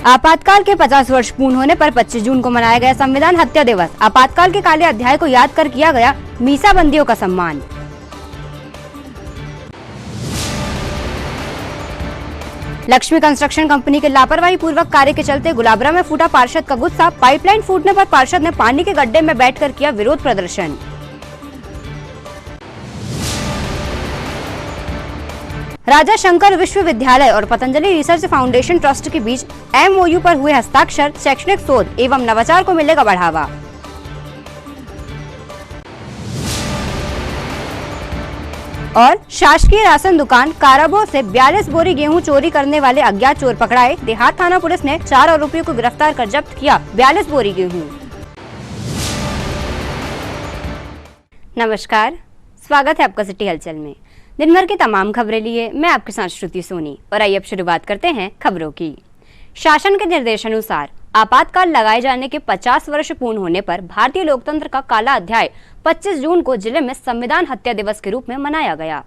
आपातकाल के 50 वर्ष पूर्ण होने पर 25 जून को मनाया गया संविधान हत्या दिवस। आपातकाल के काले अध्याय को याद कर किया गया मीसाबंदियों का सम्मान। लक्ष्मी कंस्ट्रक्शन कंपनी के लापरवाही पूर्वक कार्य के चलते गुलाबरा में फूटा पार्षद का गुस्सा। पाइपलाइन फूटने पर पार्षद ने पानी के गड्ढे में बैठकर किया विरोध प्रदर्शन। राजा शंकर विश्वविद्यालय और पतंजलि रिसर्च फाउंडेशन ट्रस्ट के बीच MOU पर हुए हस्ताक्षर। शैक्षणिक शोध एवं नवाचार को मिलेगा बढ़ावा। और शासकीय राशन दुकान काराबो से 42 बोरी गेहूं चोरी करने वाले अज्ञात चोर पकड़ाए। देहात थाना पुलिस ने 4 आरोपियों को गिरफ्तार कर जब्त किया 42 बोरी गेहूं। नमस्कार, स्वागत है आपका सिटी हलचल में। दिन भर की तमाम खबरें लिए मैं आपके साथ श्रुति सोनी और आइए अब शुरुआत करते हैं खबरों की। शासन के निर्देशानुसार आपातकाल लगाए जाने के 50 वर्ष पूर्ण होने पर भारतीय लोकतंत्र का काला अध्याय 25 जून को जिले में संविधान हत्या दिवस के रूप में मनाया गया।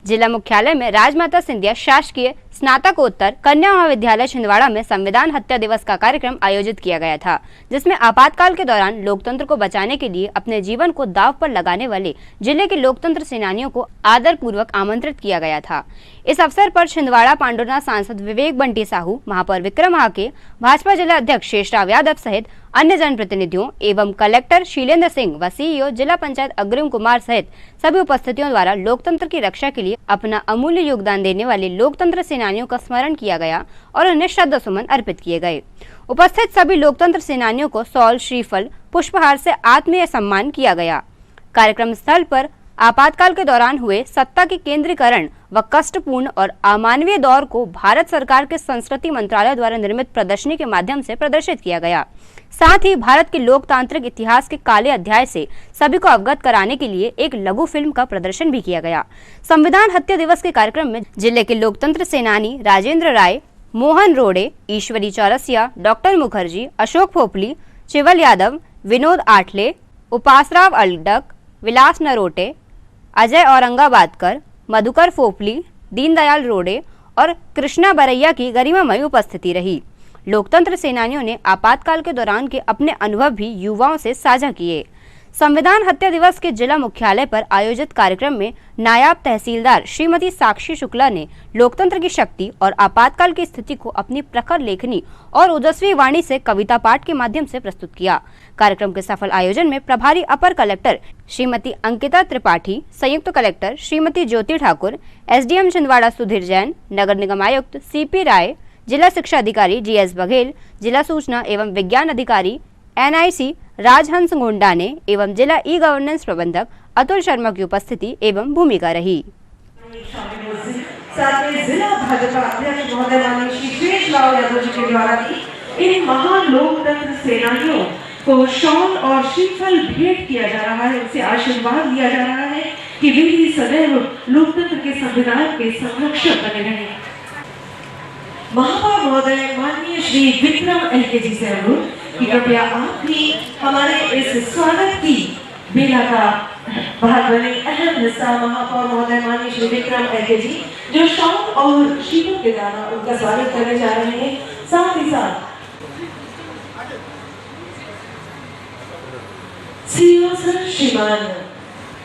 जिला मुख्यालय में राजमाता सिंधिया शासकीय स्नातकोत्तर कन्या महाविद्यालय छिंदवाड़ा में संविधान हत्या दिवस का कार्यक्रम आयोजित किया गया था, जिसमें आपातकाल के दौरान लोकतंत्र को बचाने के लिए अपने जीवन को दांव पर लगाने वाले जिले के लोकतंत्र सेनानियों को आदर पूर्वक आमंत्रित किया गया था। इस अवसर पर छिंदवाड़ा पांडुरनाथ सांसद विवेक बंटी साहू, महापौर विक्रम हाके, भाजपा जिला अध्यक्ष शेषराव यादव सहित अन्य जनप्रतिनिधियों एवं कलेक्टर शीलेंद्र सिंह व CEO जिला पंचायत अग्रिम कुमार सहित सभी उपस्थितियों द्वारा लोकतंत्र की रक्षा के लिए अपना अमूल्य योगदान देने वाले लोकतंत्र सेनानियों का स्मरण किया गया और उन्हें श्रद्धा सुमन अर्पित किए गए। उपस्थित सभी लोकतंत्र सेनानियों को शॉल, श्रीफल, पुष्पहार से आत्मीय सम्मान किया गया। कार्यक्रम स्थल पर आपातकाल के दौरान हुए सत्ता के केंद्रीकरण व कष्टपूर्ण और अमानवीय दौर को भारत सरकार के संस्कृति मंत्रालय द्वारा निर्मित प्रदर्शनी के माध्यम से प्रदर्शित किया गया। साथ ही भारत के लोकतांत्रिक इतिहास के काले अध्याय से सभी को अवगत कराने के लिए एक लघु फिल्म का प्रदर्शन भी किया गया। संविधान हत्या दिवस के कार्यक्रम में जिले के लोकतंत्र सेनानी राजेंद्र राय, मोहन रोडे, ईश्वरी चौरसिया, डॉक्टर मुखर्जी, अशोक फोपली, चिवल यादव, विनोद आठले, उपासराव अल्डक, विलास नरोटे, अजय औरंगाबादकर, मधुकर फोपली, दीनदयाल रोडे और कृष्णा बरैया की गरिमामयी उपस्थिति रही। लोकतंत्र सेनानियों ने आपातकाल के दौरान के अपने अनुभव भी युवाओं से साझा किए। संविधान हत्या दिवस के जिला मुख्यालय पर आयोजित कार्यक्रम में नायब तहसीलदार श्रीमती साक्षी शुक्ला ने लोकतंत्र की शक्ति और आपातकाल की स्थिति को अपनी प्रखर लेखनी और ओजस्वी वाणी से कविता पाठ के माध्यम से प्रस्तुत किया। कार्यक्रम के सफल आयोजन में प्रभारी अपर कलेक्टर श्रीमती अंकिता त्रिपाठी, संयुक्त कलेक्टर श्रीमती ज्योति ठाकुर, SDM छिंदवाड़ा सुधीर जैन, नगर निगम आयुक्त CP राय, जिला शिक्षा अधिकारी GS बघेल, जिला सूचना एवं विज्ञान अधिकारी NIC राजहंस गोंडाने एवं जिला ई-गवर्नेंस प्रबंधक अतुल शर्मा की उपस्थिति एवं भूमिका रही। साथ में जिला भाजपा अध्यक्ष महोदय माननीय श्री शेषराव यादव जी के द्वारा भी इन महान लोकतंत्र सेनानियों को शॉल और श्रीफल भेंट किया जा रहा है। उनसे आशीर्वाद लिया जा रहा है कि वे ही सदैव लोकतंत्र के संविधान के संरक्षक बने रहें। महापौर महोदय माननीय श्री विक्रम LK जी से अनुरोध कि कृपया आप भी हमारे इस स्वागत की बेला का भाग बने। अहम हिस्सा महापौर महोदय माननीय श्री विक्रम LK जी जो शॉल और शीतों के द्वारा उनका स्वागत करने जा रहे हैं। साथ ही साथ CEO सर श्रीमान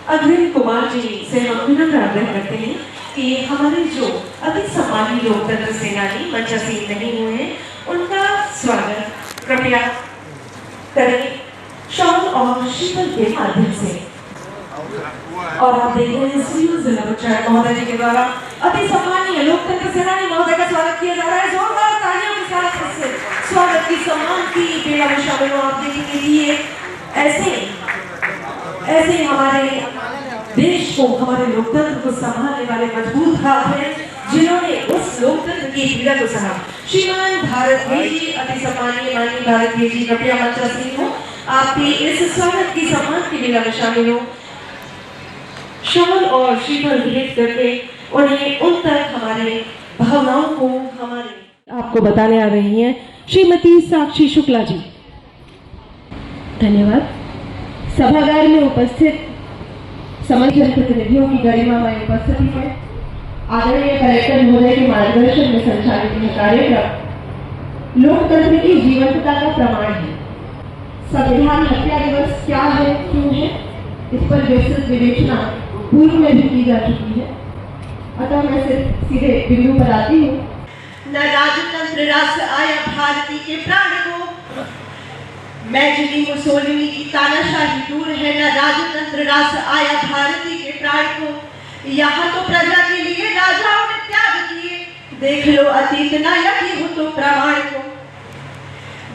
अग्रिम कुमार जी से हम विनम्र आग्रह करते हैं कि हमारे जो अति सम्मानित लोकतंत्र सेनानी मंचासीन नहीं हुए हैं उनका स्वागत कृपया करें शॉल और शीतल के माध्यम से। और आप देख रहे हैं CEO जिला पंचायत महोदय जी के द्वारा अति सम्मानीय लोकतंत्र सेनानी महोदय का स्वागत किया जा रहा है। जोरदार तालियों के साथ इससे स्वागत की सम्मान की बेला में शामिल हो। आप देखेंगे ऐसे हमारे देश को, हमारे लोकतंत्र को संभालने वाले मजबूत हाथ हैं जिन्होंने उस लोकतंत्र की पीड़ा को सहा। श्रीमान भारत जी, अति सम्मानीय माननीय भारत जी कृपया मंचासीन हो। आप भी इस स्वागत की सम्मान की बेला में शामिल हो। शॉल और श्रीफल भेंट करके उन्हें उन तक हमारे भावनाओं को हमारे आपको बताने आ रही हैं श्रीमती साक्षी शुक्ला जी। धन्यवाद। सभागार में उपस्थित समस्त जनप्रतिनिधियों की गरिमामय उपस्थिति में आदरणीय कलेक्टर महोदय के मार्गदर्शन में संचालित यह कार्यक्रम लोकतंत्र की जीवंतता का प्रमाण है। संविधान हत्या दिवस क्या है, क्यों है, इस पर विस्तृत विवेचना पूर्व में भी की जा चुकी है। अतः मैं सिर्फ सीधे बिंदु पर आती हूँ। न राजतंत्र राष्ट्र आया भारती के प्राण को, मैजिनी मुसोलिनी की तानाशाही दूर है। न राजतंत्र राष्ट्र आया भारती के प्राण को, यहाँ तो प्रजा के लिए राजाओं ने त्याग किए। देख लो अतीत न यकी हो तो प्रमाण को।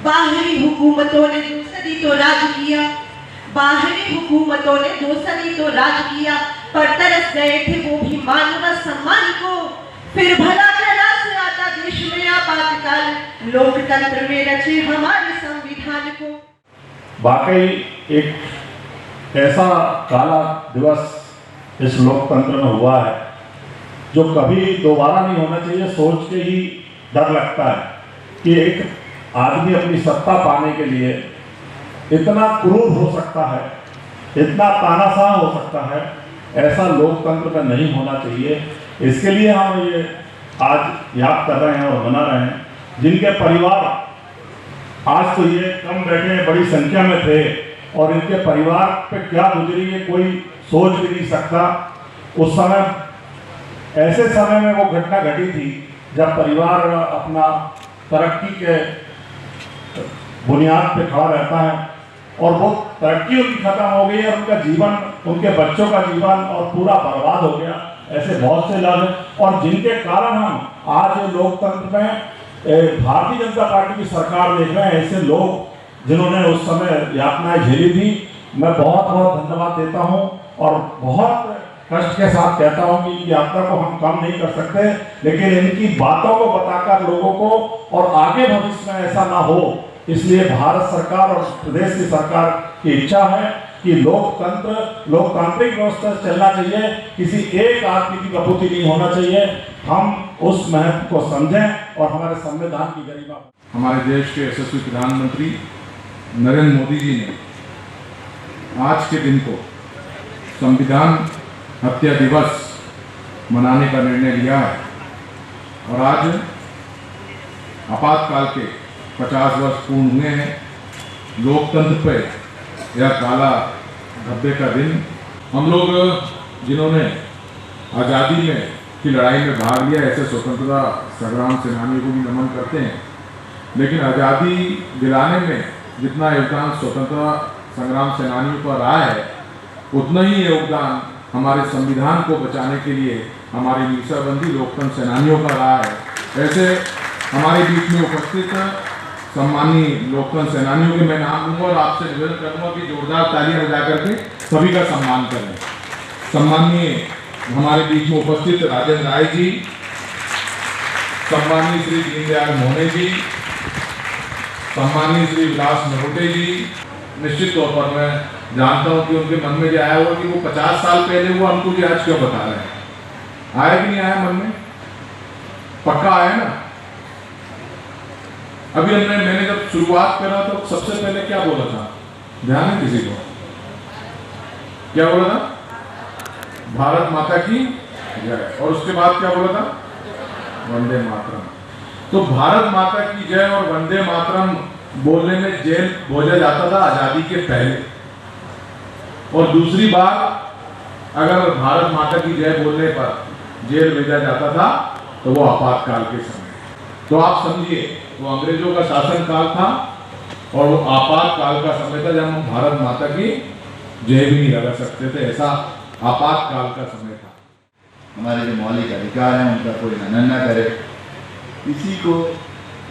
बाहरी हुकूमतों ने दूसरी तो राज किया, बाहरी हुकूमतों ने दूसरी तो राज किया, पर तरस गए थे वो भी मान व सम्मान को। फिर भला क्या राष्ट्र आता देश में आपातकाल, लोकतंत्र में रचे हमारे संविधान को। वाकई एक ऐसा काला दिवस इस लोकतंत्र में हुआ है जो कभी दोबारा नहीं होना चाहिए। सोच के ही डर लगता है कि एक आदमी अपनी सत्ता पाने के लिए इतना क्रूर हो सकता है, इतना तानाशाह हो सकता है। ऐसा लोकतंत्र में नहीं होना चाहिए। इसके लिए हम ये आज याद कर रहे हैं और मना रहे हैं। जिनके परिवार आज तो ये कम बैठे हैं, बड़ी संख्या में थे, और इनके परिवार पे क्या गुजरी है कोई सोच भी नहीं सकता। उस समय, ऐसे समय में वो घटना घटी थी जब परिवार अपना तरक्की के बुनियाद पे खड़ा रहता है, और वो तरक्की उनकी खत्म हो गई है, उनका जीवन, उनके बच्चों का जीवन और पूरा बर्बाद हो गया। ऐसे बहुत से लोग हैं, और जिनके कारण हम आज लोकतंत्र में भारतीय जनता पार्टी की सरकार देख रहे हैं। ऐसे लोग जिन्होंने उस समय यातनाएं झेली थी, मैं बहुत बहुत धन्यवाद देता हूं, और बहुत कष्ट के साथ कहता हूं कि यात्रा को हम कम नहीं कर सकते, लेकिन इनकी बातों को बताकर लोगों को, और आगे भविष्य में ऐसा ना हो, इसलिए भारत सरकार और प्रदेश की सरकार की इच्छा है कि लोकतंत्र, लोकतांत्रिक व्यवस्था चलना चाहिए। किसी एक आदमी की कपूती नहीं होना चाहिए। हम उस महत्व को समझें और हमारे संविधान की गरिमा। हमारे देश के यशस्वी प्रधानमंत्री नरेंद्र मोदी जी ने आज के दिन को संविधान हत्या दिवस मनाने का निर्णय लिया है, और आज आपातकाल के 50 वर्ष पूर्ण हुए हैं। लोकतंत्र पे यह काला धब्बे का दिन। हम लोग जिन्होंने आज़ादी में की लड़ाई में भाग लिया, ऐसे स्वतंत्रता संग्राम सेनानियों को भी नमन करते हैं, लेकिन आज़ादी दिलाने में जितना योगदान स्वतंत्रता संग्राम सेनानियों का रहा है, उतना ही योगदान हमारे संविधान को बचाने के लिए हमारे मीसाबंदी लोकतंत्र सेनानियों का रहा है। ऐसे हमारे बीच में उपस्थित सम्मानीय लोकतंत्र सेनानियों के मैं नाम लूँगा और आपसे निवेदन करूँगा कि जोरदार तालियां बजा करके सभी का सम्मान करें। सम्मानीय हमारे बीच में उपस्थित राजेंद्र राय जी, सम्मानीय श्री दीनदयाल मोहने जी, सम्मानीय श्री विलास नरोटे जी। निश्चित तौर पर मैं जानता हूँ कि उनके मन में जो आया हुआ कि वो 50 साल पहले वो हमको भी आज क्यों बता रहे हैं। आया कि नहीं आया मन में? पक्का आया ना? अभी मैंने जब शुरुआत करा तो सबसे पहले क्या बोला था, ध्यान है किसी को? क्या बोला था? भारत माता की जय। और उसके बाद क्या बोला था? वंदे मातरम। तो भारत माता की जय और वंदे मातरम बोलने में जेल भेजा जाता था आजादी के पहले, और दूसरी बात अगर भारत माता की जय बोलने पर जेल भेजा जाता था तो वो आपातकाल के समय। तो आप समझिए, वो अंग्रेजों का शासन काल था और वो आपातकाल का समय था जब हम भारत माता की जय भी नहीं लगा सकते थे। ऐसा आपातकाल का समय था। हमारे जो मौलिक अधिकार हैं उनका कोई हनन न करे। इसी को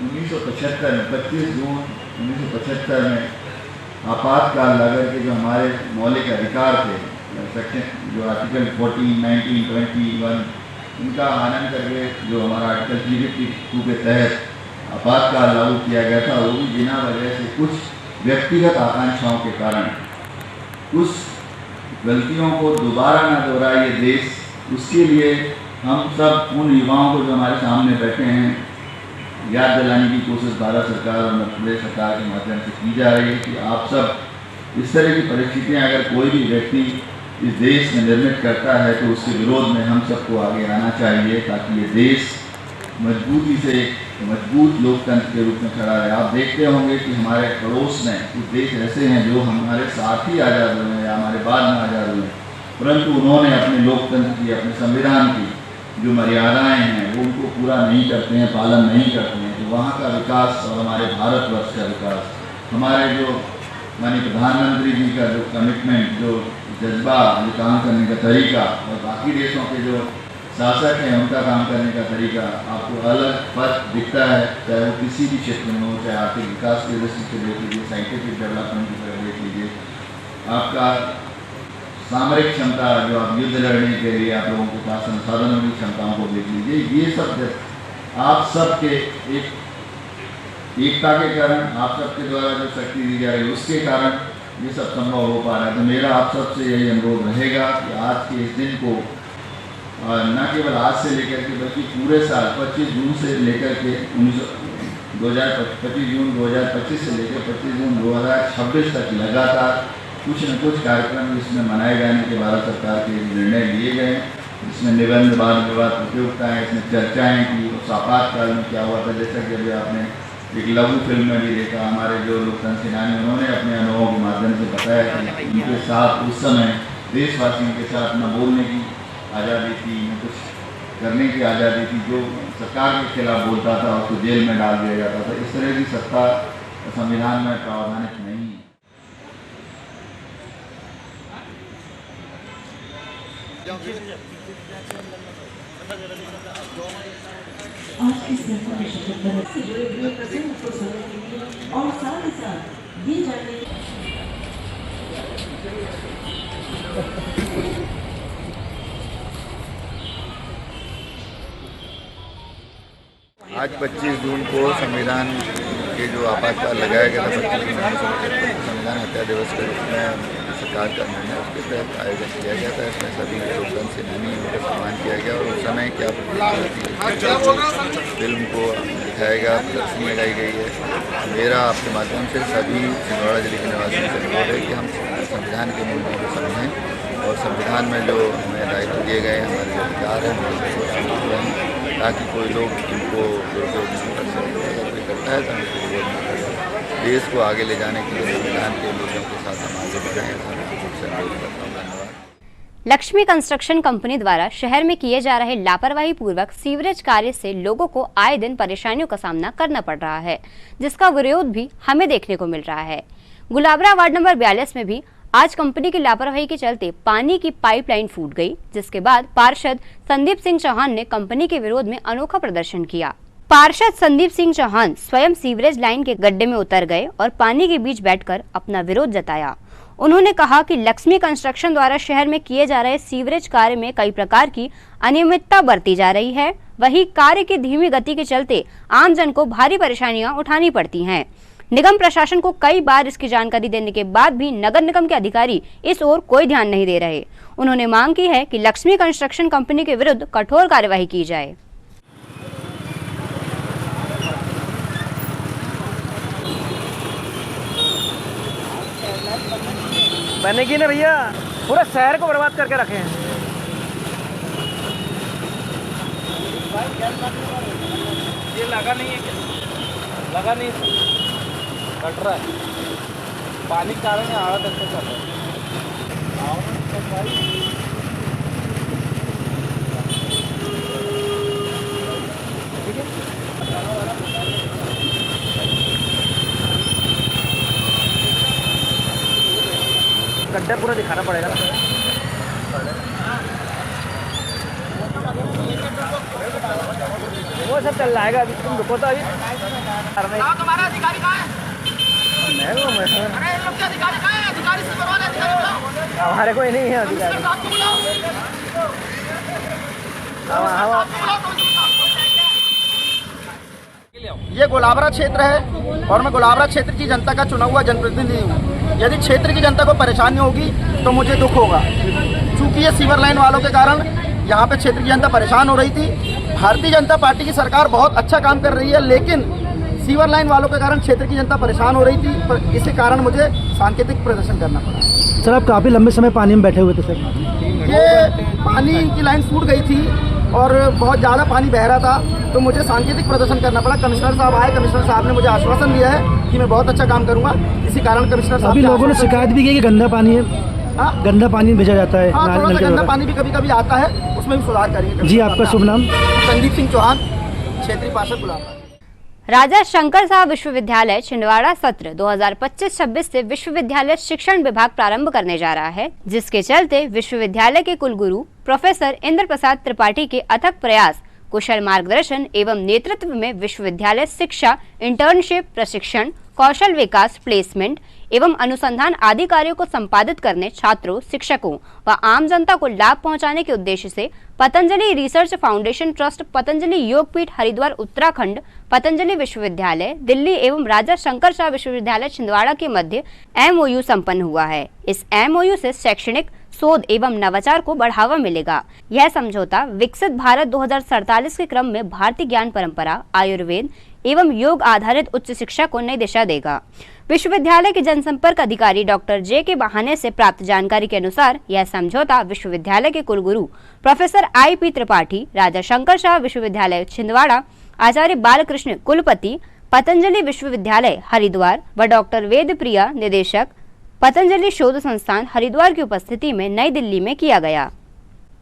1975 में 25 जून 1975 में आपातकाल लगा के जो हमारे मौलिक अधिकार थे, सेक्शन जो आर्टिकल 14, 19, 21, उनका हनन करके जो हमारा आर्टिकल 352 के तहत आपातकाल लागू किया गया था, वो भी बिना वजह से कुछ व्यक्तिगत आकांक्षाओं के कारण उस गलतियों को दोबारा न दोहराए ये देश, उसके लिए हम सब उन युवाओं को जो हमारे सामने बैठे हैं याद दिलाने की कोशिश भारत सरकार और मध्य प्रदेश सरकार के माध्यम से की जा रही है कि आप सब इस तरह की परिस्थितियां अगर कोई भी व्यक्ति इस देश में निर्मित करता है तो उसके विरोध में हम सबको आगे आना चाहिए, ताकि ये देश मजबूती से एक मजबूत लोकतंत्र के रूप में खड़ा है। आप देखते होंगे कि हमारे पड़ोस में कुछ देश ऐसे हैं जो हमारे साथ ही आज़ाद हुए हैं या हमारे बाद में आज़ाद हुए हैं, परंतु उन्होंने अपने लोकतंत्र की, अपने संविधान की जो मर्यादाएं हैं वो उनको पूरा नहीं करते हैं, पालन नहीं करते हैं। तो वहाँ का विकास और हमारे भारतवर्ष का विकास, हमारे जो माननीय प्रधानमंत्री जी का जो कमिटमेंट, जो जज्बा, जो काम करने का तरीका और बाकी देशों के जो शासक हैं उनका काम करने का तरीका आपको अलग फर्क दिखता है, चाहे वो किसी भी क्षेत्र में हो, चाहे आर्थिक विकास की दृष्टि से देख लीजिए, साइंटिफिक डेवलपमेंट की तरफ देख लीजिए, आपका सामरिक क्षमता जो आप युद्ध लड़ने के लिए आप लोगों के पास संसाधनों की क्षमताओं को देख लीजिए। ये सब आप सबके एकता के कारण, आप सबके द्वारा जो शक्ति दी जा रही है उसके कारण ये सब संभव हो पा रहा है। तो मेरा आप सबसे यही अनुरोध रहेगा कि आज के इस दिन को न केवल आज से लेकर के बल्कि पूरे साल 25 जून से लेकर के 25 जून 2025 से लेकर 25 जून 2026 तक लगातार कुछ न कुछ कार्यक्रम इसमें मनाए जाने के भारत सरकार के निर्णय लिए गए, जिसमें निबंध, वाद विवाद, प्रतियोगिताएँ, इसमें चर्चाएँ की, उस आपातकाल में क्या हुआ था। जैसा कि अभी आपने एक लघु फिल्म में भी देखा, हमारे जो लोकतंत्र सेनानी उन्होंने अपने अनुभवों के माध्यम से बताया कि उनके साथ उस समय देशवासियों के साथ न बोलने की आज़ादी थी, न कुछ करने की आज़ादी थी। जो सरकार के खिलाफ बोलता था उसको जेल में डाल दिया जाता था। इस तरह की सत्ता संविधान में प्रावधानित नहीं है। आज की सियासत में शपथ से जुड़े हुए प्रसंग को सुनने के लिए और साथ ही साथ ये जानने आज 25 जून को संविधान के जो आपातकाल लगाया गया था, 25 जून संविधान हत्या दिवस के रूप में सरकार का निर्णय, उसके तहत आयोजन किया गया था। इसमें सभी लोकतंत्र सेनानियों का सम्मान किया गया और उस समय क्या फिल्म को दिखाया गया, प्रदर्शनी लगाई गई है। मेरा आपके माध्यम से सभी छिंदवाड़ा जिले के निवासियों से अनुरोध है कि हम संविधान के मूल्यों को समझें और संविधान में जो हमें दायित्व दिए गए, हमारे जो अधिकार हैं उनको ताकि कोई लोग इनको दुरुपयोग नहीं कर सकें। अगर कोई करता है तो हम इसको विरोध नहीं करें। देश को आगे ले जाने के लिए संविधान के मूल्यों के साथ हम आगे बढ़ें, ऐसा अनुरोध करता हूँ। धन्यवाद। लक्ष्मी कंस्ट्रक्शन कंपनी द्वारा शहर में किए जा रहे लापरवाही पूर्वक सीवरेज कार्य से लोगों को आए दिन परेशानियों का सामना करना पड़ रहा है, जिसका विरोध भी हमें देखने को मिल रहा है। गुलाबरा वार्ड नंबर 42 में भी आज कंपनी की लापरवाही के चलते पानी की पाइपलाइन फूट गई, जिसके बाद पार्षद संदीप सिंह चौहान ने कंपनी के विरोध में अनोखा प्रदर्शन किया। पार्षद संदीप सिंह चौहान स्वयं सीवरेज लाइन के गड्ढे में उतर गए और पानी के बीच बैठकर अपना विरोध जताया। उन्होंने कहा कि लक्ष्मी कंस्ट्रक्शन द्वारा शहर में किए जा रहे सीवरेज कार्य में कई प्रकार की अनियमितता बरती जा रही है। वही कार्य की धीमी गति के चलते आम जन को भारी परेशानियां उठानी पड़ती हैं। निगम प्रशासन को कई बार इसकी जानकारी देने के बाद भी नगर निगम के अधिकारी इस ओर कोई ध्यान नहीं दे रहे। उन्होंने मांग की है कि लक्ष्मी कंस्ट्रक्शन कंपनी के विरुद्ध कठोर कार्यवाही की जाए। बनेगी ना भैया, पूरा शहर को बर्बाद करके रखे हैं। ये लगा नहीं है, लगा नहीं, कट रहा है पानी के कारण आ रहा है। ठीक है, गड्ढा पूरा दिखाना पड़ेगा। वो सब चल जाएगा, अभी तुम रुको तो। अभी तुम्हारा अधिकारी कहाँ है? हमारे कोई नहीं है अधिकारी। ये गुलाबरा क्षेत्र है और मैं गुलाबरा क्षेत्र की जनता का चुना हुआ जनप्रतिनिधि हूँ। यदि क्षेत्र की जनता को परेशानी होगी तो मुझे दुख होगा, क्योंकि ये सीवर लाइन वालों के कारण यहाँ पे क्षेत्र की जनता परेशान हो रही थी। भारतीय जनता पार्टी की सरकार बहुत अच्छा काम कर रही है, लेकिन सीवर लाइन वालों के कारण क्षेत्र की जनता परेशान हो रही थी। पर इसी कारण मुझे सांकेतिक प्रदर्शन करना पड़ा। सर, आप काफ़ी लंबे समय पानी में बैठे हुए थे सर। ये पानी की लाइन फूट गई थी और बहुत ज़्यादा पानी बह रहा था, तो मुझे सांकेतिक प्रदर्शन करना पड़ा। कमिश्नर साहब आए, कमिश्नर साहब ने मुझे आश्वासन दिया है कि मैं बहुत अच्छा काम करूँगा। इसी कारण कमिश्नर साहब अभी लोगों ने शिकायत भी की कि गंदा पानी है, गंदा पानी भेजा जाता है। हाँ, थोड़ा सा गंदा पानी भी कभी कभी आता है, उसमें भी सुधार करेंगे। जी, आपका शुभ नाम? संदीप सिंह चौहान, क्षेत्रीय पार्षद गुलाबराय। राजा शंकर साहब विश्वविद्यालय छिंदवाड़ा सत्र 2025-26 से विश्वविद्यालय शिक्षण विभाग प्रारंभ करने जा रहा है, जिसके चलते विश्वविद्यालय के कुलगुरु प्रोफेसर इंद्र प्रसाद त्रिपाठी के अथक प्रयास, कुशल मार्गदर्शन एवं नेतृत्व में विश्वविद्यालय शिक्षा, इंटर्नशिप, प्रशिक्षण, कौशल विकास, प्लेसमेंट एवं अनुसंधान आदि कार्यों को संपादित करने, छात्रों, शिक्षकों व आम जनता को लाभ पहुंचाने के उद्देश्य से Patanjali research foundation trust, Patanjali Yogpeeth Haridwar Uttarakhand, Patanjali विश्वविद्यालय दिल्ली एवं राजा शंकर शाह विश्वविद्यालय छिंदवाड़ा के मध्य MOU संपन्न हुआ है। इस MOU से शैक्षणिक शोध एवं नवाचार को बढ़ावा मिलेगा। यह समझौता विकसित भारत 2047 के क्रम में भारतीय ज्ञान परंपरा, आयुर्वेद एवं योग आधारित उच्च शिक्षा को नई दिशा देगा। विश्वविद्यालय के जनसंपर्क अधिकारी डॉक्टर J.K. बहाने से प्राप्त जानकारी के अनुसार यह समझौता विश्वविद्यालय के कुलगुरु प्रोफेसर I.P. त्रिपाठी, राजा शंकर शाह विश्वविद्यालय छिंदवाड़ा, आचार्य बालकृष्ण कुलपति, पतंजलि विश्वविद्यालय हरिद्वार व डॉक्टर वेद प्रिया, निदेशक पतंजलि शोध संस्थान हरिद्वार की उपस्थिति में नई दिल्ली में किया गया।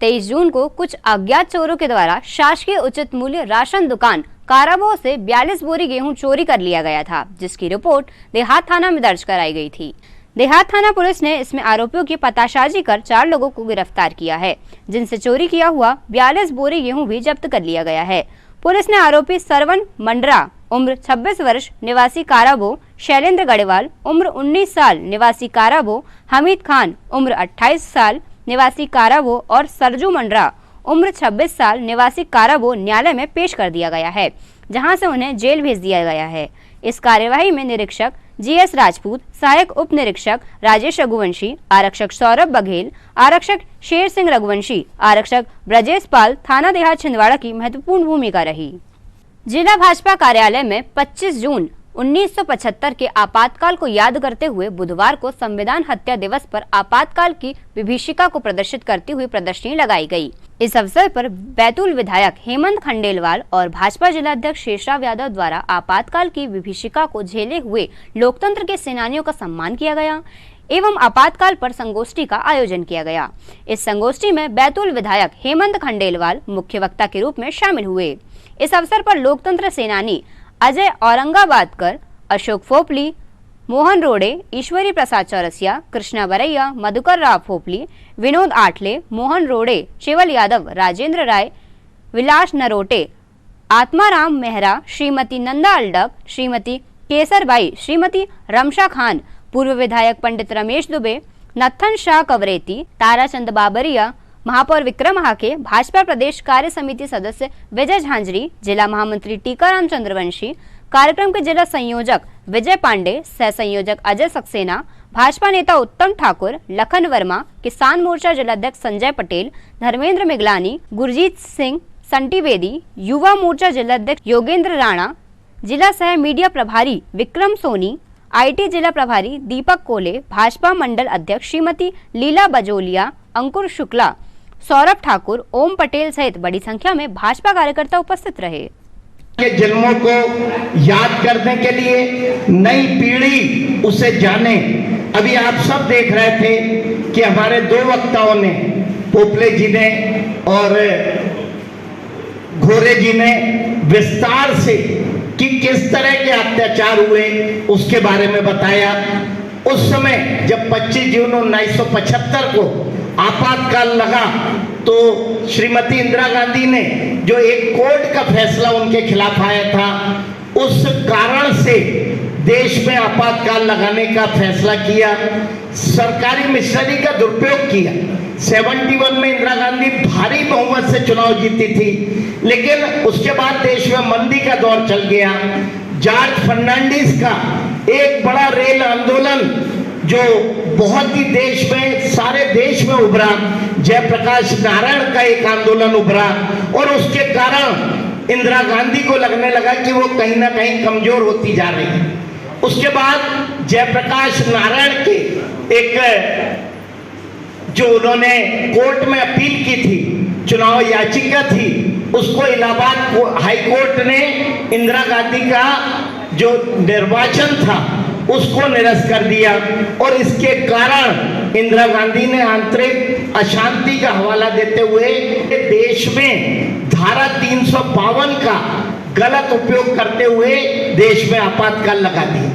23 जून को कुछ अज्ञात चोरों के द्वारा शासकीय उचित मूल्य राशन दुकान काराबो से 42 बोरी गेहूं चोरी कर लिया गया था, जिसकी रिपोर्ट देहात थाना में दर्ज कराई गई थी। देहात थाना पुलिस ने इसमें आरोपियों की पताशाजी कर 4 लोगों को गिरफ्तार किया है, जिनसे चोरी किया हुआ 42 बोरी गेहूं भी जब्त कर लिया गया है। पुलिस ने आरोपी सरवन मंडरा उम्र 26 वर्ष निवासी काराबो, शैलेंद्र गढ़वाल उम्र 19 साल निवासी काराबो, हमीद खान उम्र 28 साल निवासी काराबो और सरजू मंडरा उम्र 26 साल निवासी काराबो न्यायालय में पेश कर दिया गया है, जहां से उन्हें जेल भेज दिया गया है। इस कार्यवाही में निरीक्षक GS राजपूत, सहायक उप निरीक्षक राजेश रघुवंशी, आरक्षक सौरभ बघेल, आरक्षक शेर सिंह रघुवंशी, आरक्षक ब्रजेश पाल, थाना देहात छिंदवाड़ा की महत्वपूर्ण भूमिका रही। जिला भाजपा कार्यालय में 25 जून 1975 के आपातकाल को याद करते हुए बुधवार को संविधान हत्या दिवस पर आपातकाल की विभीषिका को प्रदर्शित करती हुई प्रदर्शनी लगाई गई। इस अवसर पर बैतूल विधायक हेमंत खंडेलवाल और भाजपा जिलाध्यक्ष शेषराव यादव द्वारा आपातकाल की विभीषिका को झेले हुए लोकतंत्र के सेनानियों का सम्मान किया गया एवं आपातकाल पर संगोष्ठी का आयोजन किया गया। इस संगोष्ठी में बैतूल विधायक हेमंत खंडेलवाल मुख्य वक्ता के रूप में शामिल हुए। इस अवसर पर लोकतंत्र सेनानी अजय औरंगाबादकर, अशोक फोपली, मोहन रोडे, ईश्वरी प्रसाद चौरसिया, कृष्णा बरैया, मधुकर राव फोपली, विनोद आठले, मोहन रोडे, शिवल यादव, राजेंद्र राय, विलास नरोटे, आत्माराम मेहरा, श्रीमती नंदा अल्डक, श्रीमती केसरबाई, श्रीमती रमशा खान, पूर्व विधायक पंडित रमेश दुबे, नत्थन शाह कवरेती, ताराचंद बाबरिया, महापौर विक्रम हाके, भाजपा प्रदेश कार्य समिति सदस्य विजय झांझरी, जिला महामंत्री टीकाराम चंद्रवंशी, कार्यक्रम के जिला संयोजक विजय पांडे, सह संयोजक अजय सक्सेना, भाजपा नेता उत्तम ठाकुर, लखन वर्मा, किसान मोर्चा जिलाध्यक्ष संजय पटेल, धर्मेंद्र मिगलानी, गुरजीत सिंह संटीवेदी, युवा मोर्चा जिलाध्यक्ष योगेंद्र राणा, जिला सह मीडिया प्रभारी विक्रम सोनी, IT जिला प्रभारी दीपक कोले, भाजपा मंडल अध्यक्ष श्रीमती लीला बजोलिया, अंकुर शुक्ला, सौरभ ठाकुर, ओम पटेल सहित बड़ी संख्या में भाजपा कार्यकर्ता उपस्थित रहे। के जन्मों को याद करने के लिए नई पीढ़ी उसे जाने। अभी आप सब देख रहे थे कि हमारे 2 वक्ताओं ने, पोपले जी ने और घोरे जी ने विस्तार से कि किस तरह के अत्याचार हुए उसके बारे में बताया। उस समय जब 25 जून 1975 को आपातकाल लगा तो श्रीमती इंदिरा गांधी ने जो एक कोर्ट का फैसला उनके खिलाफ आया था, उस कारण से देश में आपातकाल लगाने का फैसला किया। सरकारी मशीनरी का दुरुपयोग किया। 71 में इंदिरा गांधी भारी बहुमत से चुनाव जीती थी, लेकिन उसके बाद देश में मंदी का दौर चल गया। जॉर्ज फर्नांडिस का एक बड़ा रेल आंदोलन जो बहुत ही देश में, सारे देश में उभरा, जयप्रकाश नारायण का एक आंदोलन उभरा और उसके कारण इंदिरा गांधी को लगने लगा कि वो कहीं ना कहीं कमजोर होती जा रही है। उसके बाद जयप्रकाश नारायण के एक जो उन्होंने कोर्ट में अपील की थी चुनाव चुनाव याचिका थी उसको इलाहाबाद हाई कोर्ट ने इंदिरा गांधी का जो निर्वाचन था उसको निरस्त कर दिया और इसके कारण इंदिरा गांधी ने आंतरिक अशांति का हवाला देते हुए देश में धारा 352 का गलत उपयोग करते हुए देश में आपातकाल लगा दिया।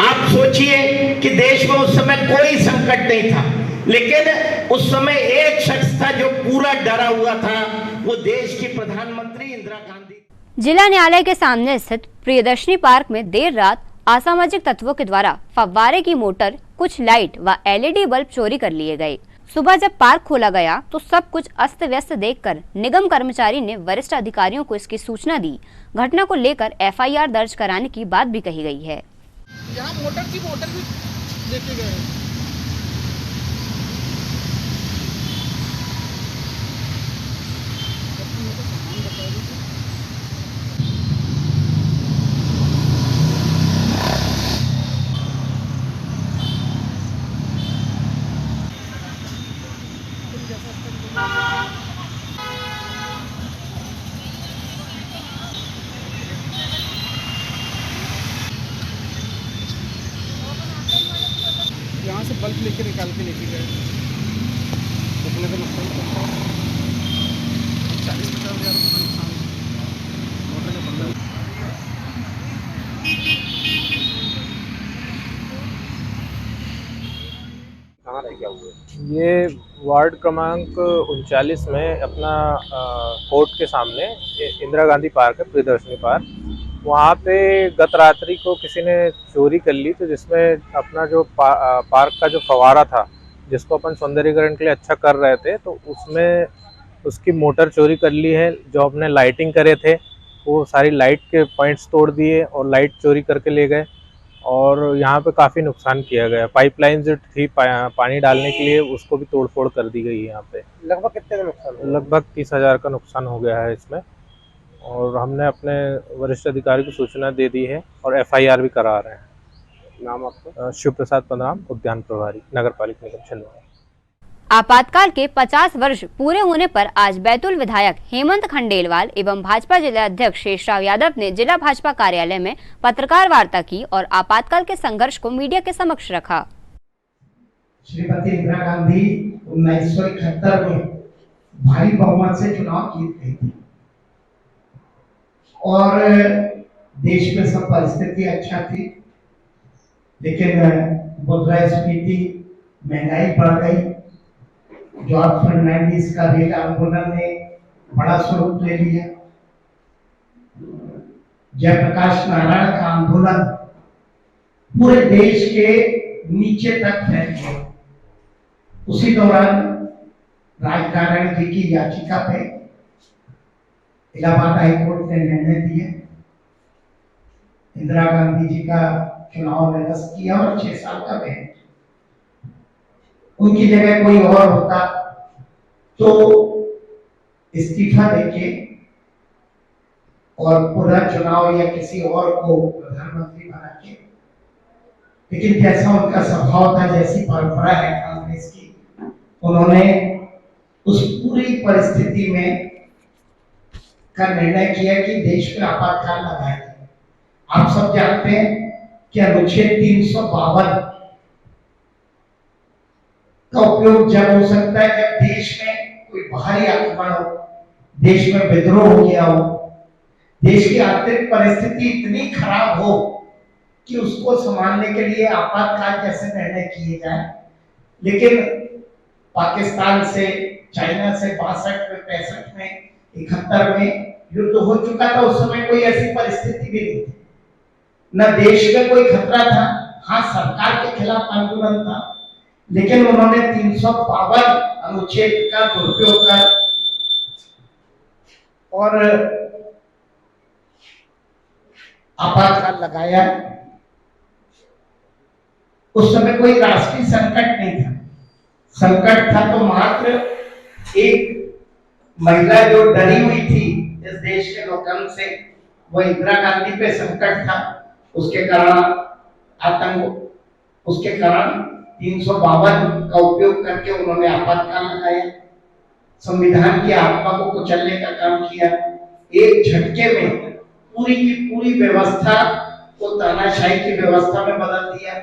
आप सोचिए कि देश में उस समय कोई संकट नहीं था, लेकिन उस समय एक शख्स था जो पूरा डरा हुआ था, वो देश की प्रधानमंत्री इंदिरा गांधी। जिला न्यायालय के सामने स्थित प्रियदर्शनी पार्क में देर रात असामाजिक तत्वों के द्वारा फव्वारे की मोटर, कुछ लाइट व एलईडी बल्ब चोरी कर लिए गए। सुबह जब पार्क खोला गया तो सब कुछ अस्त व्यस्त देखकर निगम कर्मचारी ने वरिष्ठ अधिकारियों को इसकी सूचना दी। घटना को लेकर एफआईआर दर्ज कराने की बात भी कही गई है। यहाँ मोटर भी लेके गए हैं। यहाँ से बल्ब लेके निकाल के लेके गए, अपने को नुकसान पहुंचा 40-50 हज़ार रुपये का नुकसान मोटर का बंदा। कहाँ रह गया हुआ? ये वार्ड क्रमांक 39 में अपना कोर्ट के सामने इंदिरा गांधी पार्क है, प्रियदर्शनी पार्क। वहाँ पे गत रात्रि को किसी ने चोरी कर ली, तो जिसमें अपना जो पार्क का जो फवारा था जिसको अपन सौंदर्यीकरण के लिए अच्छा कर रहे थे, तो उसमें उसकी मोटर चोरी कर ली है। जो अपने लाइटिंग करे थे वो सारी लाइट के पॉइंट्स तोड़ दिए और लाइट चोरी करके ले गए और यहाँ पे काफ़ी नुकसान किया गया। पाइपलाइन जो थी पानी डालने के लिए उसको भी तोड़ फोड़ कर दी गई है। यहाँ पे लगभग कितने का नुकसान? लगभग 30,000 का नुकसान हो गया है इसमें और हमने अपने वरिष्ठ अधिकारी को सूचना दे दी है और एफआईआर भी करा रहे हैं। नाम आपका? शिव प्रसाद पदराम, उद्यान प्रभारी, नगर पालिका निगम छिंदवाड़ा। आपातकाल के 50 वर्ष पूरे होने पर आज बैतूल विधायक हेमंत खंडेलवाल एवं भाजपा जिला अध्यक्ष शेषराव यादव ने जिला भाजपा कार्यालय में पत्रकार वार्ता की और आपातकाल के संघर्ष को मीडिया के समक्ष रखा। श्रीमती इंदिरा गांधी 1971 में भारी बहुमत से चुनाव जीत गई थी और देश में सब परिस्थिति अच्छा थी, लेकिन मुद्रास्फीति, महंगाई बढ़ गई। जॉर्ज फर्नांडिस का रेल आंदोलन ने बड़ा स्वरूप ले लिया। जयप्रकाश नारायण का आंदोलन पूरे देश के नीचे तक फैल गया। उसी दौरान राजनारायण जी की याचिका पे इलाहाबाद हाईकोर्ट ने निर्णय दिए, इंदिरा गांधी जी का चुनाव निरस्त किया और 6 साल का बैन। उनकी जगह कोई और होता तो इस्तीफा देके और पुनः चुनाव या किसी और को प्रधानमंत्री बना के, लेकिन जैसा उनका स्वभाव था, जैसी परंपरा है कांग्रेस की, उन्होंने उस पूरी परिस्थिति में का निर्णय किया कि देश में आपातकाल लगाया जाए। आप सब जानते हैं कि अनुच्छेद 352 का उपयोग जब हो सकता है जब देश में कोई बाहरी आक्रमण हो, देश में विद्रोह हो गया हो, देश की आर्थिक परिस्थिति इतनी खराब हो कि उसको संभालने के लिए आपातकाल जैसे निर्णय किए जाए। लेकिन पाकिस्तान से, चाइना से 62 में, 65 में, 71 में युद्ध हो चुका था। उस समय कोई ऐसी परिस्थिति भी नहीं थी, न देश में कोई खतरा था। हाँ, सरकार के खिलाफ आंदोलन था, लेकिन उन्होंने 352 अनुच्छेद का दुरुपयोग कर और आपातकाल लगाया। उस समय कोई राष्ट्रीय संकट नहीं था। संकट था तो मात्र एक महिला जो डरी हुई थी इस देश के लोकतंत्र से, वो इंदिरा गांधी पे संकट था। उसके कारण आतंक, उसके कारण 352 का उपयोग करके उन्होंने आपातकाल लगाया। संविधान की आत्मा को कुचलने का काम किया। एक झटके में पूरी की पूरी व्यवस्था को तानाशाही की व्यवस्था में बदल दिया।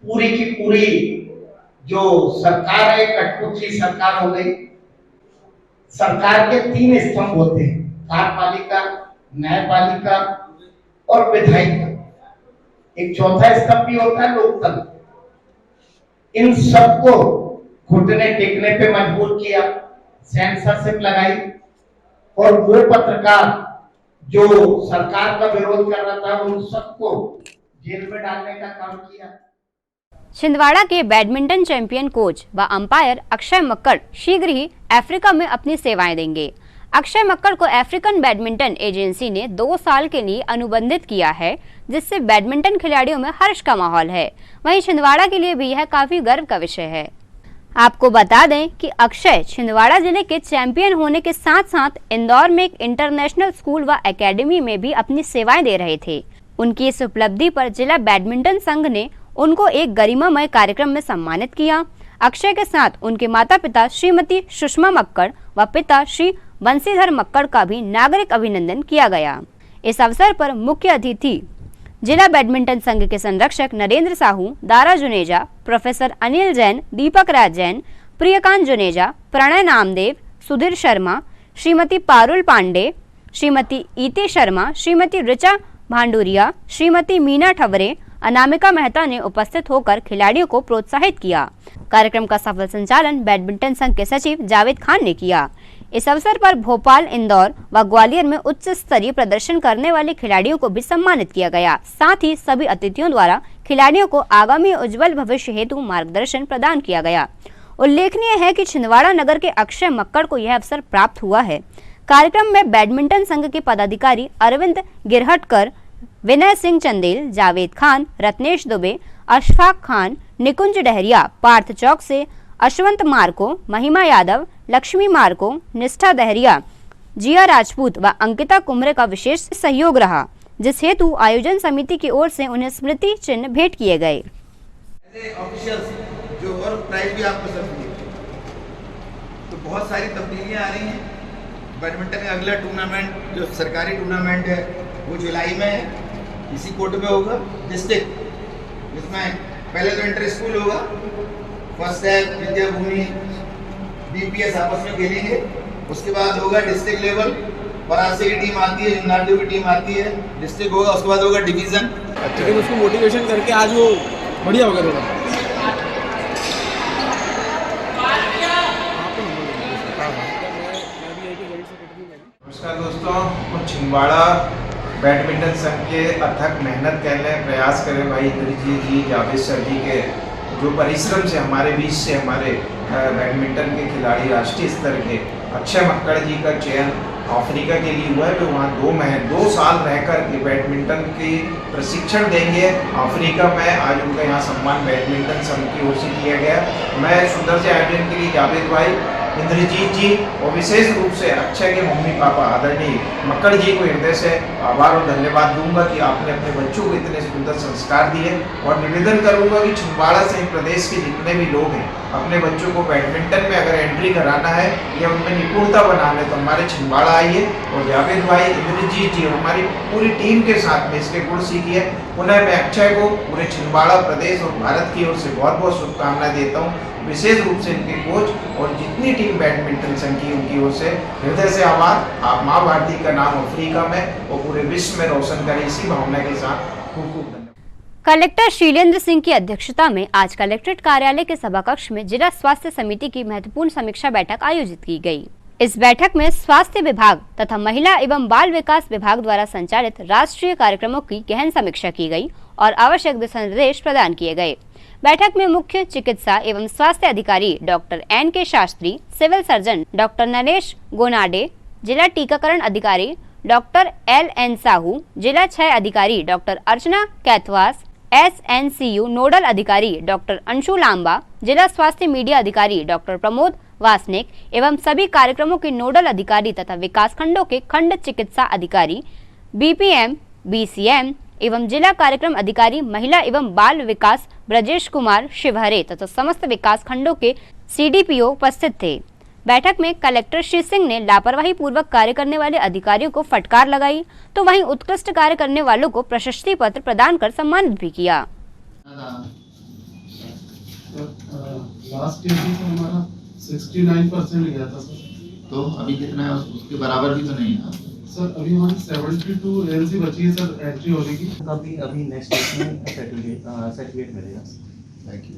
पूरी की पूरी जो सरकार है कठपुतली सरकार हो गई। सरकार के 3 स्तंभ होते हैं, कार्यपालिका, न्यायपालिका और विधायिका। एक चौथा स्तंभ भी होता है लोकतंत्र। इन सबको घुटने टेकने पे मजबूर किया, सेंसरशिप लगाई और वो पत्रकार जो सरकार का विरोध कर रहा था उन सबको जेल में डालने का काम किया। छिंदवाड़ा के बैडमिंटन चैंपियन कोच व अंपायर अक्षय मक्कड़ शीघ्र ही अफ्रीका में अपनी सेवाएं देंगे। अक्षय मक्कड़ को अफ्रीकन बैडमिंटन एजेंसी ने 2 साल के लिए अनुबंधित किया है, जिससे बैडमिंटन खिलाड़ियों में हर्ष का माहौल है। वहीं छिंदवाड़ा के लिए भी यह काफी गर्व का विषय है। आपको बता दें कि अक्षय छिंदवाड़ा जिले के चैंपियन होने के साथ साथ इंदौर में एक इंटरनेशनल स्कूल व एकेडमी में भी अपनी सेवाएं दे रहे थे। उनकी इस उपलब्धि पर जिला बैडमिंटन संघ ने उनको एक गरिमामय कार्यक्रम में सम्मानित किया। अक्षय के साथ उनके माता पिता श्रीमती सुषमा मक्कड़ व पिता श्री बंसीधर मक्कड़ का भी नागरिक अभिनंदन किया गया। इस अवसर पर मुख्य अतिथि जिला बैडमिंटन संघ के संरक्षक नरेंद्र साहू, दारा जुनेजा, प्रोफेसर अनिल जैन, दीपक राज जैन, प्रियकांत जुनेजा, प्रणय नामदेव, सुधीर शर्मा, श्रीमती पारुल पांडे, श्रीमती इति शर्मा, श्रीमती ऋचा भांडुरिया, श्रीमती मीना ठवरे, अनामिका मेहता ने उपस्थित होकर खिलाड़ियों को प्रोत्साहित किया। कार्यक्रम का सफल संचालन बैडमिंटन संघ के सचिव जावेद खान ने किया। इस अवसर पर भोपाल, इंदौर व ग्वालियर में उच्च स्तरीय प्रदर्शन करने वाले खिलाड़ियों को भी सम्मानित किया गया। साथ ही सभी अतिथियों द्वारा खिलाड़ियों को आगामी उज्जवल भविष्य हेतु मार्गदर्शन प्रदान किया गया। उल्लेखनीय है कि छिंदवाड़ा नगर के अक्षय मक्कड़ को यह अवसर प्राप्त हुआ है। कार्यक्रम में बैडमिंटन संघ के पदाधिकारी अरविंद गिरहटकर, विनय सिंह चंदेल, जावेद खान, रत्नेश दुबे, अशफाक खान, निकुंज डहरिया, पार्थ चौक से अश्वंत मार्को, महिमा यादव, लक्ष्मी मार्को, निष्ठा दहरिया, जिया राजपूत व अंकिता कुमरे का विशेष सहयोग रहा, जिस हेतु आयोजन समिति की ओर से उन्हें स्मृति चिन्ह भेंट किए गए। जो और प्राइज भी आपको सब मिले, तो बहुत सारी तब्दीलियां आ रही हैं। बैडमिंटन का अगला टूर्नामेंट जो सरकारी टूर्नामेंट है वो जुलाई में है, इसी कोर्ट में होगा डिस्ट्रिक्ट, जिसमें पहले तो इंटर स्कूल होगा, फर्स्ट है विद्या भूमि बीपीएस आपस में खेलेंगे, उसके बाद होगा डिस्ट्रिक्ट लेवल, परासे की टीम आती है, जुन्नाडियो की टीम आती है, डिस्ट्रिक्ट होगा, उसके बाद होगा डिवीजन। ठीक है, उसको मोटिवेशन करके आज वो बढ़िया होगा थोड़ा। नमस्कार दोस्तों, छिंदवाड़ा बैडमिंटन संघ के अथक मेहनत करने प्रयास करें भाई इंद्रजीत जी, जावेद सर जी के जो परिश्रम से हमारे बीच से हमारे बैडमिंटन के खिलाड़ी राष्ट्रीय स्तर के अक्षय मक्कड़ जी का चयन अफ्रीका के लिए हुआ है, जो वहाँ 2 साल रहकर के बैडमिंटन की प्रशिक्षण देंगे अफ्रीका में। आज उनका यहाँ सम्मान बैडमिंटन संघ की ओर से किया गया। मैं सुंदर से आयोजन के लिए जावेद भाई, इंद्रजीत जी और विशेष रूप से अक्षय के मम्मी पापा आदरणीय मक्कड़ जी को हृदय से आभार और धन्यवाद दूंगा कि आपने अपने बच्चों को इतने सुंदर संस्कार दिए। और निवेदन करूंगा कि छिंदवाड़ा सहित प्रदेश के जितने भी लोग हैं, अपने बच्चों को बैडमिंटन में अगर एंट्री कराना है या उनमें निपुणता बनाना है तो हमारे छिंदवाड़ा आइए। और जावेद भाई, इंद्रजीत जी और हमारी पूरी टीम के साथ में इसके गुण सीखिए। पुनः मैं अक्षय को पूरे छिंदवाड़ा प्रदेश और भारत की ओर से बहुत बहुत शुभकामनाएं देता हूँ। विशेष रूप से इनके कोच और जितनी टीम बैडमिंटन संघ की उनकी ओर से हृदय से आभार। आप माँ भारती का नाम अफ्रीका में और पूरे विश्व में रोशन करें, इसी भावना के साथ खूब खूब धन्यवाद। कलेक्टर शीलेंद्र सिंह की अध्यक्षता में आज कलेक्ट्रेट कार्यालय के सभाकक्ष में जिला स्वास्थ्य समिति की महत्वपूर्ण समीक्षा बैठक आयोजित की गई। इस बैठक में स्वास्थ्य विभाग तथा महिला एवं बाल विकास विभाग द्वारा संचालित राष्ट्रीय कार्यक्रमों की गहन समीक्षा की गई और आवश्यक दिशा निर्देश प्रदान किए गए। बैठक में मुख्य चिकित्सा एवं स्वास्थ्य अधिकारी doctor NK Shastri, civil surgeon doctor Naresh Gonade, जिला टीकाकरण अधिकारी डॉक्टर LN साहू, जिला क्षय अधिकारी doctor Archana Kaithwas, SNCU nodal अधिकारी डॉक्टर अंशु लांबा, जिला स्वास्थ्य मीडिया अधिकारी डॉक्टर प्रमोद वासनिक एवं सभी कार्यक्रमों के नोडल अधिकारी तथा विकास खंडों के खंड चिकित्सा अधिकारी BPM, BCM एवं जिला कार्यक्रम अधिकारी महिला एवं बाल विकास ब्रजेश कुमार शिवहरे तथा समस्त विकास खंडों के CDPO उपस्थित थे। बैठक में कलेक्टर श्री सिंह ने लापरवाही पूर्वक कार्य करने वाले अधिकारियों को फटकार लगाई, तो वहीं उत्कृष्ट कार्य करने वालों को प्रशस्ति पत्र प्रदान कर सम्मानित भी किया। लास्ट ईयर भी तो हमारा 69% गया था सर। तो अभी कितना है उसके बराबर भी तो नहीं है सर। अभी हमारी 72 एलसी बची है सर एंट्री होने की। अभी नेक्स्ट वीक में सर्टिफिकेट मिलेगा। Thank you.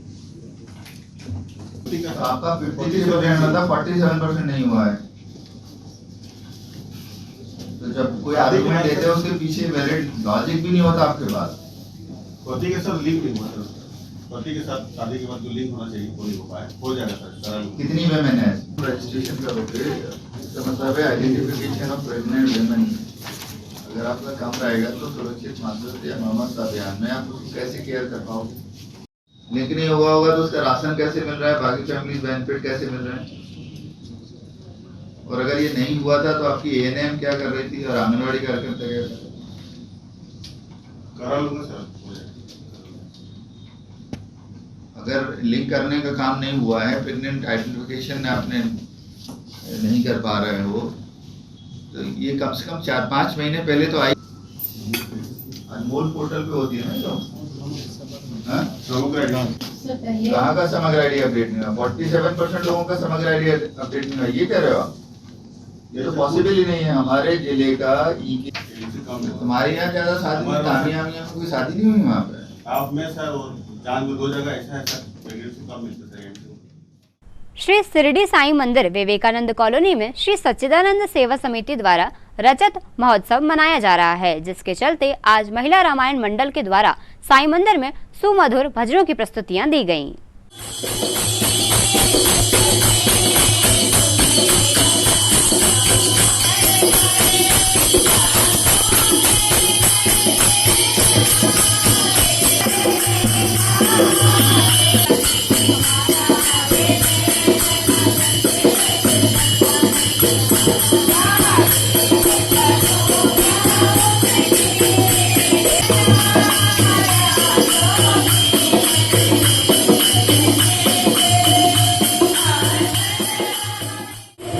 आपका 50% मतलब 47% नहीं हुआ है। तो जब कोई आर्गुमेंट देते हैं उसके पीछे वैलिड लॉजिक भी नहीं होता आपके पास। पति के साथ लिंक नहीं हुआ सर। पति के साथ शादी के बाद जो लिंक होना चाहिए वो नहीं हो पाया। हो जाएगा सर। कितनी वेमेन है रजिस्ट्रेशन का होते इसका मतलब है आइडेंटिफिकेशन ऑफ प्रेग्नेंट वेमेन। अगर आपका कम रहेगा तो सुरक्षित मातृत्व या मातृत्व अभियान में आप उसको कैसे केयर कर पाओगे। लिंक नहीं हुआ होगा तो उसका राशन कैसे मिल रहा है, बाकी फैमिली बेनिफिट कैसे मिल रहे हैं। और अगर ये नहीं हुआ था तो आपकी एएनएम क्या कर रही थी और आंगनवाड़ी कार्यकर्ता क्या कर रहे थे। करा लूंगा सर। अगर लिंक करने का काम नहीं हुआ है, प्रेग्नेंट आइडेंटिफिकेशन आपने नहीं कर पा रहे हो, तो ये कम से कम 4-5 महीने पहले तो आई। अनमोल पोर्टल पे होती है ना जो कहाँ का समग्र आईडी अपडेट नहीं हुआ। 47% लोगों का समग्र आईडी अपडेट नहीं हुआ। ये कह रहे हो आप? ये तो पॉसिबल ही नहीं है। हमारे जिले का तुम्हारे यहाँ ज्यादा शादी तामिया में कोई शादी नहीं हुई वहाँ पे। आप में सर और जान में 2 जगह ऐसा है सर प्रेगनेंसी कम मिलता है। श्री शिरडी साईं मंदिर विवेकानंद कॉलोनी में श्री सच्चिदानंद सेवा समिति द्वारा रजत महोत्सव मनाया जा रहा है, जिसके चलते आज महिला रामायण मंडल के द्वारा साईं मंदिर में सुमधुर भजनों की प्रस्तुतियां दी गईं।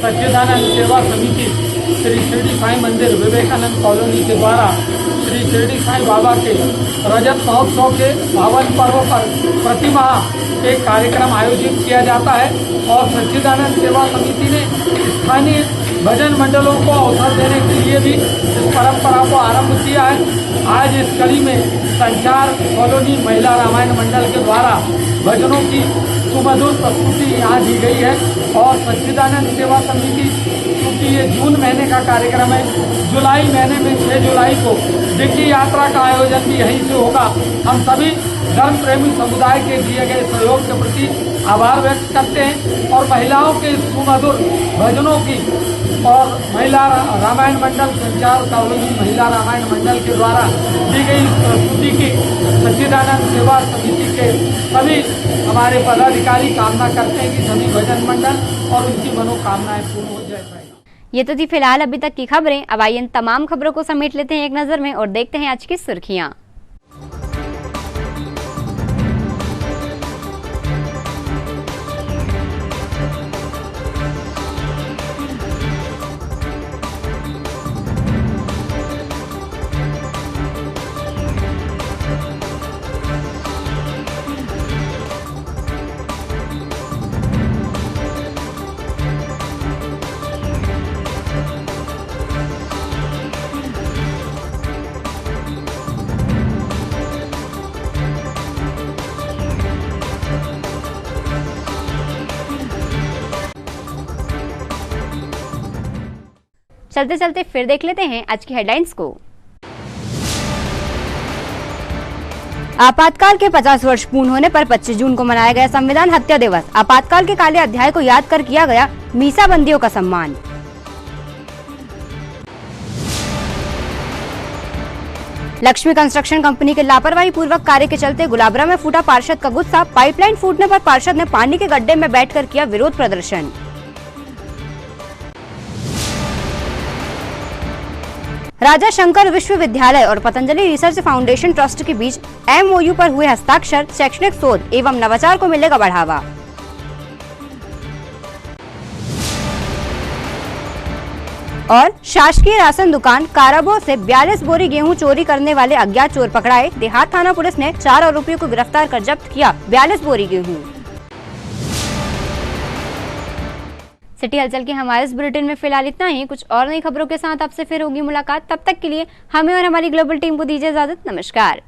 सच्चिदानंद सेवा समिति श्री शिरडी साईं मंदिर विवेकानंद कॉलोनी के द्वारा श्री शिरडी साईं बाबा के रजत महोत्सव के पावन पर्व पर प्रतिमाह एक कार्यक्रम आयोजित किया जाता है और सच्चिदानंद सेवा समिति ने स्थानीय भजन मंडलों को अवसर देने के लिए भी इस परंपरा को आरंभ किया है। आज इस कड़ी में संचार कॉलोनी महिला रामायण मंडल के द्वारा भजनों की सुमधुर प्रस्तुति यहाँ दी गई है और सच्चिदानंद सेवा समिति क्योंकि ये जून महीने का कार्यक्रम है, जुलाई महीने में 6 जुलाई को दिग्गी यात्रा का आयोजन भी यहीं से होगा। हम सभी धर्म प्रेमी समुदाय के दिए गए सहयोग के प्रति आभार व्यक्त करते हैं और महिलाओं के सुमधुर भजनों की और महिला रामायण मंडल संचार कॉलोनी महिला रामायण मंडल के द्वारा दी गई प्रस्तुति की सच्चिदानंद सेवा समिति के सभी हमारे पदाधिकारी कामना करते हैं कि सभी भजन मंडल और उनकी मनोकामनाएं पूर्ण हो जाए। ये तो थी फिलहाल अभी तक की खबरें। अब आइए इन तमाम खबरों को समेट लेते हैं एक नजर में और देखते हैं आज की सुर्खियां। चलते चलते फिर देख लेते हैं आज की हेडलाइंस को। आपातकाल के 50 वर्ष पूर्ण होने पर 25 जून को मनाया गया संविधान हत्या दिवस। आपातकाल के काले अध्याय को याद कर किया गया मीसाबंदियों का सम्मान। लक्ष्मी कंस्ट्रक्शन कंपनी के लापरवाही पूर्वक कार्य के चलते गुलाबरा में फूटा पार्षद का गुस्सा। पाइपलाइन फूटने पर पार्षद ने पानी के गड्ढे में बैठकर किया विरोध प्रदर्शन। राजा शंकर विश्वविद्यालय और पतंजलि रिसर्च फाउंडेशन ट्रस्ट के बीच MOU पर हुए हस्ताक्षर। शैक्षणिक शोध एवं नवाचार को मिलेगा बढ़ावा। और शासकीय राशन दुकान काराबो से 42 बोरी गेहूं चोरी करने वाले अज्ञात चोर पकड़ाए। देहात थाना पुलिस ने 4 आरोपियों को गिरफ्तार कर जब्त किया 42 बोरी गेहूं। सिटी हलचल के हमारे इस बुलेटिन में फिलहाल इतना ही। कुछ और नई खबरों के साथ आपसे फिर होगी मुलाकात। तब तक के लिए हमें और हमारी ग्लोबल टीम को दीजिए इजाजत। नमस्कार।